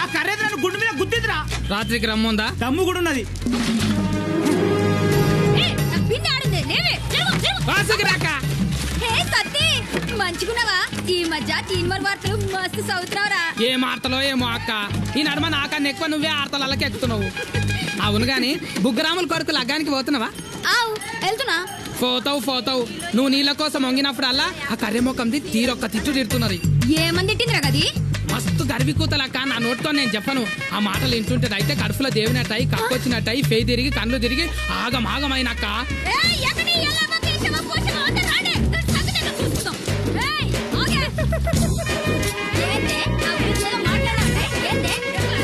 ఆ కర్రీ నన్ను గుండు మీద గుద్దిద్రా. రాత్రికి రమ్ముందా? దమ్ము కూడా ఉన్నది. మంచిగున్నావా? ఈ మధ్య తీన్మర్ వార్తలు మస్తు సౌత్రావరా. ఏ మార్తలో ఏమో అక్క, ఈ నడుమ నాకన్నా ఎక్కువ నువ్వే ఆర్తలకి ఎక్కుతున్నావు. అవును గాని బుగ్గరాముల కొరకు లగ్గానికి పోతున్నావా? ఆవు వెళ్తున్నా. పోతావు. నువ్వు నీళ్ళ కోసం వంగినప్పుడల్లా ఆ కర్రె ముఖంది తీరొక్క తిట్టు తిడుతున్నది. ఏమంది తిట్టిందిరా గది? మస్తు గర్వి కూతలక్క, నా నోటితో నేను చెప్పను. ఆ మాటలు వింటుంటే అయితే కడుపులో దేవినట్టయి, కక్కొచ్చినట్టయి, ఫేయి తిరిగి కళ్ళు తిరిగి ఆగమాగమైనక్క. ఏయ్